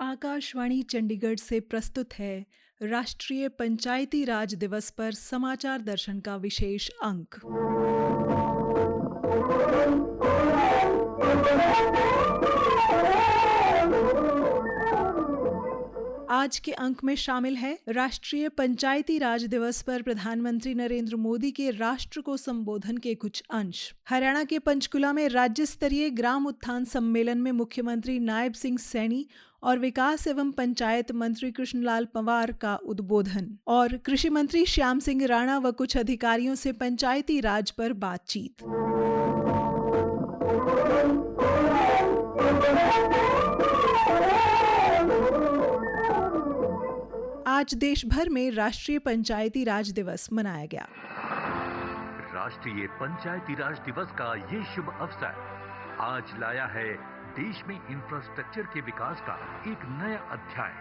आकाशवाणी चंडीगढ़ से प्रस्तुत है राष्ट्रीय पंचायती राज दिवस पर समाचार दर्शन का विशेष अंक। आज के अंक में शामिल है राष्ट्रीय पंचायती राज दिवस पर प्रधानमंत्री नरेंद्र मोदी के राष्ट्र को संबोधन के कुछ अंश। हरियाणा के पंचकुला में राज्य स्तरीय ग्राम उत्थान सम्मेलन में मुख्यमंत्री नायब सिंह सैनी और विकास एवं पंचायत मंत्री कृष्णलाल पंवार का उद्बोधन और कृषि मंत्री श्याम सिंह राणा व कुछ अधिकारियों से पंचायती राज पर बातचीत। आज देश भर में राष्ट्रीय पंचायती राज दिवस मनाया गया। राष्ट्रीय पंचायती राज दिवस का ये शुभ अवसर आज लाया है देश में इंफ्रास्ट्रक्चर के विकास का एक नया अध्याय।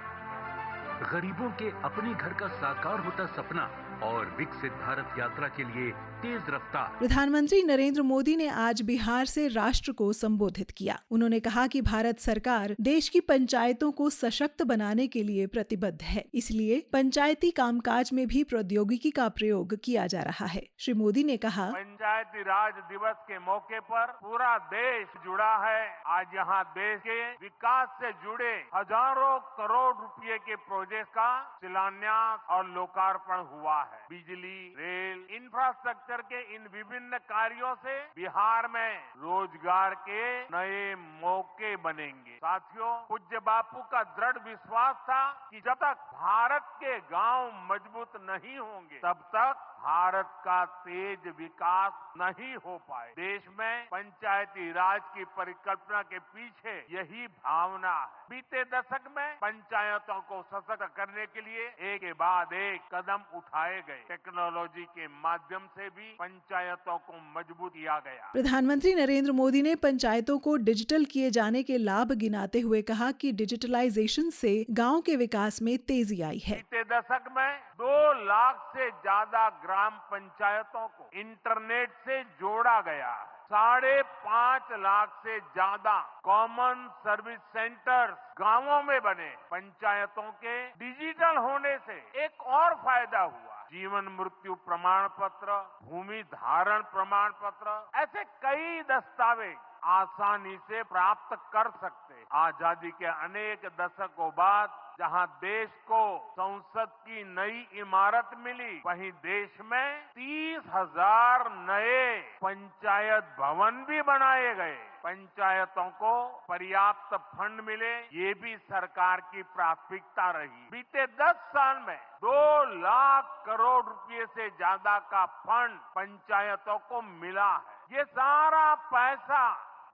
गरीबों के अपने घर का साकार होता सपना और विकसित भारत यात्रा के लिए तेज रफ्तार। प्रधानमंत्री नरेंद्र मोदी ने आज बिहार से राष्ट्र को संबोधित किया। उन्होंने कहा कि भारत सरकार देश की पंचायतों को सशक्त बनाने के लिए प्रतिबद्ध है, इसलिए पंचायती कामकाज में भी प्रौद्योगिकी का प्रयोग किया जा रहा है। श्री मोदी ने कहा, पंचायती राज दिवस के मौके पर पूरा देश जुड़ा है। आज यहाँ देश के विकास से जुड़े हजारों करोड़ रुपए के प्रोजेक्ट का शिलान्यास और लोकार्पण हुआ है। बिजली, रेल, इंफ्रास्ट्रक्चर के इन विभिन्न कार्यों से बिहार में रोजगार के नए मौके बनेंगे। साथियों, पूज्य बापू का दृढ़ विश्वास था कि जब तक भारत के गांव मजबूत नहीं होंगे तब तक भारत का तेज विकास नहीं हो पाए। देश में पंचायती राज की परिकल्पना के पीछे यही भावना है। बीते दशक में पंचायतों को सशक्त करने के लिए एक के बाद एक कदम उठाए गए। टेक्नोलॉजी के माध्यम से भी पंचायतों को मजबूत किया गया। प्रधानमंत्री नरेंद्र मोदी ने पंचायतों को डिजिटल किए जाने के लाभ गिनाते हुए कहा कि डिजिटलाइजेशन से गांव के विकास में तेजी आई है। बीते दशक में 2 लाख से ज्यादा ग्राम पंचायतों को इंटरनेट से जोड़ा गया। 5.5 लाख से ज्यादा कॉमन सर्विस सेंटर्स गांवों में बने। पंचायतों के डिजिटल होने से एक और फायदा हुआ। जीवन मृत्यु प्रमाण पत्र, भूमि धारण प्रमाण पत्र, ऐसे कई दस्तावेज आसानी से प्राप्त कर सकते। आजादी के अनेक दशकों बाद जहां देश को संसद की नई इमारत मिली, वहीं देश में 30,000 नए पंचायत भवन भी बनाए गए। पंचायतों को पर्याप्त फंड मिले, ये भी सरकार की प्राथमिकता रही। बीते 10 साल में 2 लाख करोड़ रुपए से ज्यादा का फंड पंचायतों को मिला है। ये सारा पैसा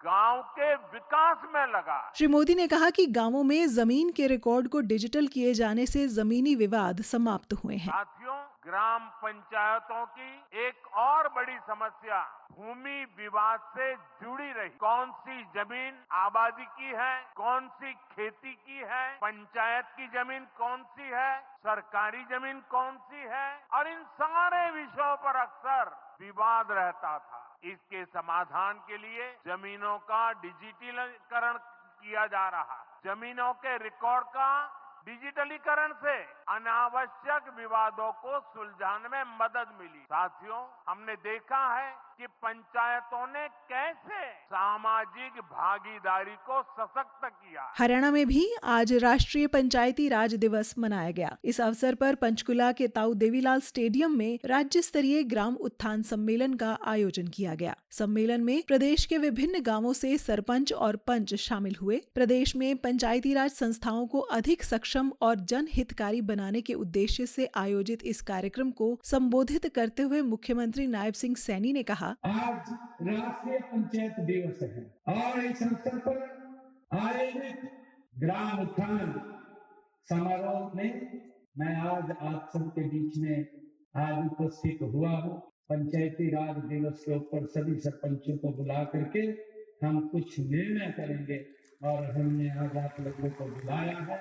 गांव के विकास में लगा। श्री मोदी ने कहा कि गांवों में जमीन के रिकॉर्ड को डिजिटल किए जाने से जमीनी विवाद समाप्त हुए हैं। साथियों, ग्राम पंचायतों की एक और बड़ी समस्या भूमि विवाद से जुड़ी रही। कौन सी जमीन आबादी की है, कौन सी खेती की है, पंचायत की जमीन कौन सी है, सरकारी जमीन कौन सी है, और इन सारे विषयों पर अक्सर विवाद रहता था। इसके समाधान के लिए जमीनों का डिजिटलीकरण किया जा रहा है। जमीनों के रिकॉर्ड का डिजिटलीकरण से अनावश्यक विवादों को सुलझाने में मदद मिली। साथियों, हमने देखा है कि पंचायतों ने कैसे सामाजिक भागीदारी को सशक्त किया। हरियाणा में भी आज राष्ट्रीय पंचायती राज दिवस मनाया गया। इस अवसर पर पंचकुला के ताऊ देवीलाल स्टेडियम में राज्य स्तरीय ग्राम उत्थान सम्मेलन का आयोजन किया गया। सम्मेलन में प्रदेश के विभिन्न गांवों से सरपंच और पंच शामिल हुए। प्रदेश में पंचायती राज संस्थाओं को अधिक सक्षम और जनहितकारी बनाने के उद्देश्य से आयोजित इस कार्यक्रम को संबोधित करते हुए मुख्यमंत्री नायब सिंह सैनी ने कहा, आज राष्ट्रीय पंचायत दिवस है और इस अवसर पर आयोजित ग्राम उत्थान समारोह में मैं आज आप सबके बीच में आज उपस्थित हुआ हूँ। पंचायती राज दिवस के ऊपर सभी सरपंचों को बुला करके हम कुछ निर्णय करेंगे और हमने आज आप लोगों को बुलाया है।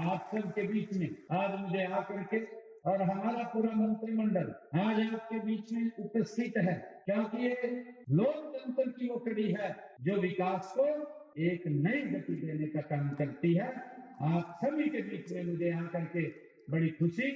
आप सबके बीच में आज मुझे आकर के और हमारा पूरा मंत्रिमंडल आज आपके बीच में उपस्थित है, क्योंकि ये लोकतंत्र की वो कड़ी है जो विकास को एक नई गति देने का काम करती है। आप सभी के बीच में मुझे यहाँ करके बड़ी खुशी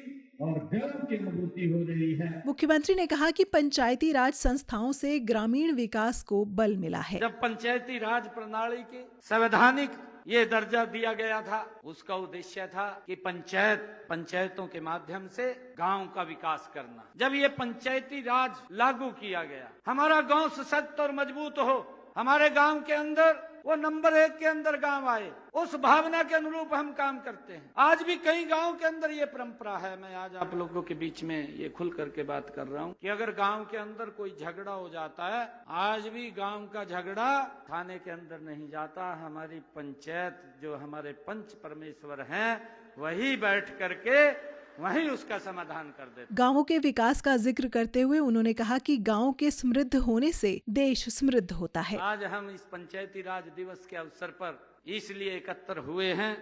और गर्व की अनुभूति हो रही है। मुख्यमंत्री ने कहा कि पंचायती राज संस्थाओं से ग्रामीण विकास को बल मिला है। जब पंचायती राज प्रणाली के संवैधानिक ये दर्जा दिया गया था, उसका उद्देश्य था कि पंचायतों के माध्यम से गांव का विकास करना। जब ये पंचायती राज लागू किया गया, हमारा गांव सशक्त और मजबूत हो, हमारे गांव के अंदर वो नंबर 1 के अंदर गांव आए, उस भावना के अनुरूप हम काम करते हैं। आज भी कई गांव के अंदर ये परंपरा है। मैं आज आप लोगों के बीच में ये खुल करके बात कर रहा हूँ कि अगर गांव के अंदर कोई झगड़ा हो जाता है, आज भी गांव का झगड़ा थाने के अंदर नहीं जाता। हमारी पंचायत, जो हमारे पंच परमेश्वर हैं, वही बैठ करके वहीं उसका समाधान कर देते। गांवों के विकास का जिक्र करते हुए उन्होंने कहा कि गांव के समृद्ध होने से देश समृद्ध होता है। आज हम इस पंचायती राज दिवस के अवसर पर इसलिए एकत्र हुए हैं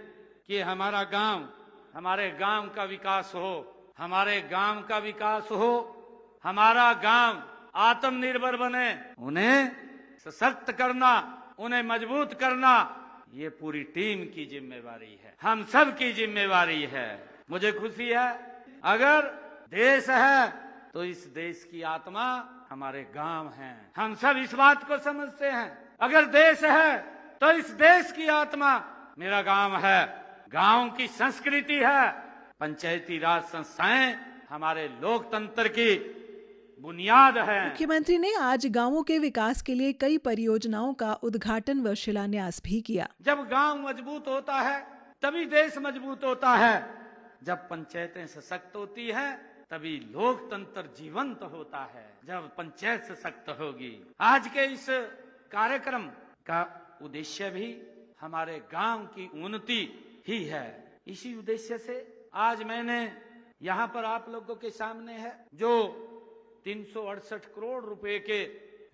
कि हमारा गांव, हमारे गांव का विकास हो, हमारे गांव का विकास हो, हमारा गांव आत्मनिर्भर बने, उन्हें सशक्त करना, उन्हें मजबूत करना, ये पूरी टीम की जिम्मेवारी है, हम सब की जिम्मेवारी है। मुझे खुशी है, अगर देश है तो इस देश की आत्मा हमारे गांव हैं। हम सब इस बात को समझते हैं, अगर देश है तो इस देश की आत्मा मेरा गांव है, गांव की संस्कृति है। पंचायती राज संस्थाएं हमारे लोकतंत्र की बुनियाद है। मुख्यमंत्री ने आज गांवों के विकास के लिए कई परियोजनाओं का उद्घाटन व शिलान्यास भी किया। जब गांव मजबूत होता है तभी देश मजबूत होता है। जब पंचायतें सशक्त होती हैं तभी लोकतंत्र जीवंत होता है। जब पंचायत सशक्त होगी। आज के इस कार्यक्रम का उद्देश्य भी हमारे गांव की उन्नति ही है। इसी उद्देश्य से आज मैंने यहाँ पर आप लोगों के सामने है जो 368 करोड़ रुपए के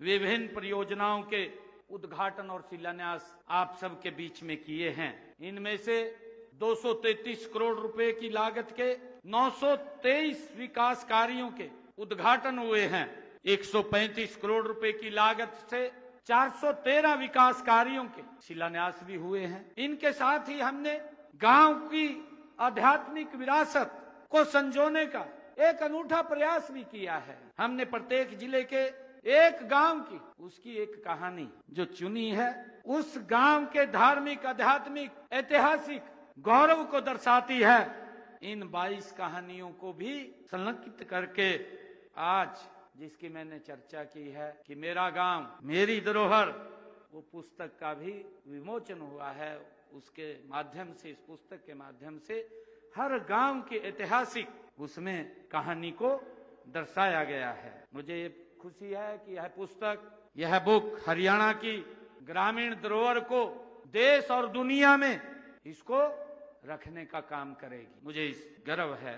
विभिन्न परियोजनाओं के उद्घाटन और शिलान्यास आप सबके बीच में किए हैं। इनमें से 233 करोड़ रुपए की लागत के 923 विकास कार्यों के उद्घाटन हुए हैं। 135 करोड़ रुपए की लागत से 413 विकास कार्यों के शिलान्यास भी हुए हैं। इनके साथ ही हमने गांव की आध्यात्मिक विरासत को संजोने का एक अनूठा प्रयास भी किया है। हमने प्रत्येक जिले के एक गांव की, उसकी एक कहानी जो चुनी है, उस गांव के धार्मिक, आध्यात्मिक, ऐतिहासिक गौरव को दर्शाती है। इन 22 कहानियों को भी संलग्नित करके आज जिसकी मैंने चर्चा की है कि मेरा गांव मेरी धरोहर, वो पुस्तक का भी विमोचन हुआ है। उसके माध्यम से, इस पुस्तक के माध्यम से हर गांव की ऐतिहासिक उसमें कहानी को दर्शाया गया है। मुझे ये खुशी है कि यह पुस्तक, यह बुक हरियाणा की ग्रामीण धरोहर को देश और दुनिया में इसको रखने का काम करेगी। मुझे इस गर्व है।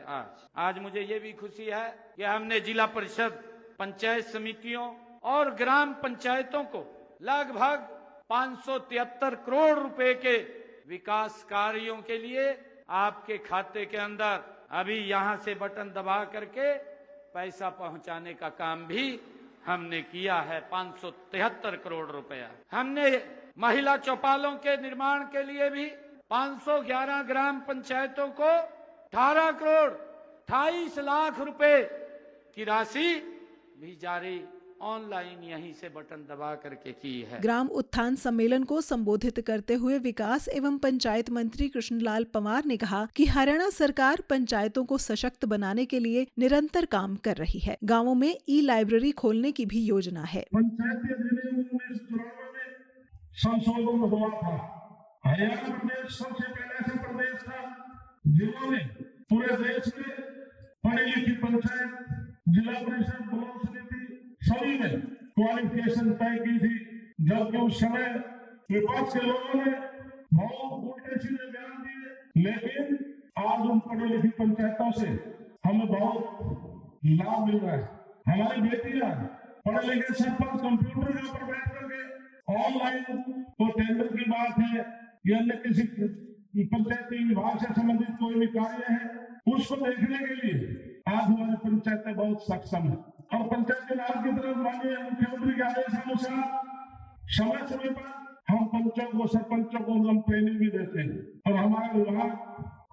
आज मुझे ये भी खुशी है कि हमने जिला परिषद, पंचायत समितियों और ग्राम पंचायतों को लगभग 573 करोड़ रुपए के विकास कार्यों के लिए आपके खाते के अंदर अभी यहाँ से बटन दबा करके पैसा पहुंचाने का काम भी हमने किया है। 573 करोड़ रुपया। हमने महिला चौपालों के निर्माण के लिए भी 511 ग्राम पंचायतों को 18 करोड़ 28 लाख रुपए की राशि भी जारी ऑनलाइन यहीं से बटन दबा करके की है। ग्राम उत्थान सम्मेलन को संबोधित करते हुए विकास एवं पंचायत मंत्री कृष्णलाल पंवार ने कहा कि हरियाणा सरकार पंचायतों को सशक्त बनाने के लिए निरंतर काम कर रही है। गांवों में ई-लाइब्रेरी खोलने की भी योजना है। पंचायती अधिनियम 1994 में संशोधन हुआ था। हरियाणा प्रदेश सबसे पहले ऐसा प्रदेश था जिन्होंने पूरे देश में पढ़ी लिखी पंचायत, जिला परिषद, ब्लॉक समिति सभी में क्वालिफिकेशन तय की थी। जबकि उस समय विपक्ष के लोगों ने बहुत उल्टे सीधे बयान दिए, लेकिन आज उन पढ़ी लिखी पंचायतों से हमें बहुत लाभ मिल रहा है। हमारी बेटियां पढ़े लिखे सरपंच कंप्यूटर के ऊपर बैठ करके ऑनलाइन, तो टेंडर की बात है या अन्य किसी पंचायती विभाग से संबंधित कोई भी कार्य है, उसको देखने के लिए आज हमारी पंचायतें बहुत सक्षम है। और पंचायती राज की तरफ माननीय मुख्यमंत्री के आदेश अनुसार समय समय पर हम पंचों को सरपंचों को हम ट्रेनिंग भी देते हैं। और हमारा विभाग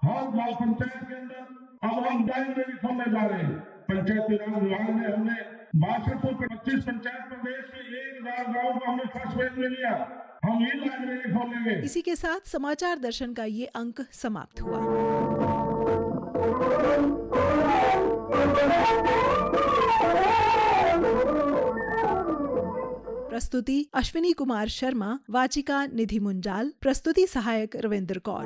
हर गांव पंचायत के अंदर अब हम लाइब्रेरी खोलने जा रहे हैं। पंचायती राज विभाग ने हमने 6225 पंचायत प्रदेश में 1000 गाँव को हमने फर्स्ट फेज में लिया। हम ये लाइब्रेरी खोलेंगे। इसी के साथ समाचार दर्शन का ये अंक समाप्त हुआ। प्रस्तुति अश्विनी कुमार शर्मा, वाचिका निधि मुंजाल, प्रस्तुति सहायक रविंद्र कौर।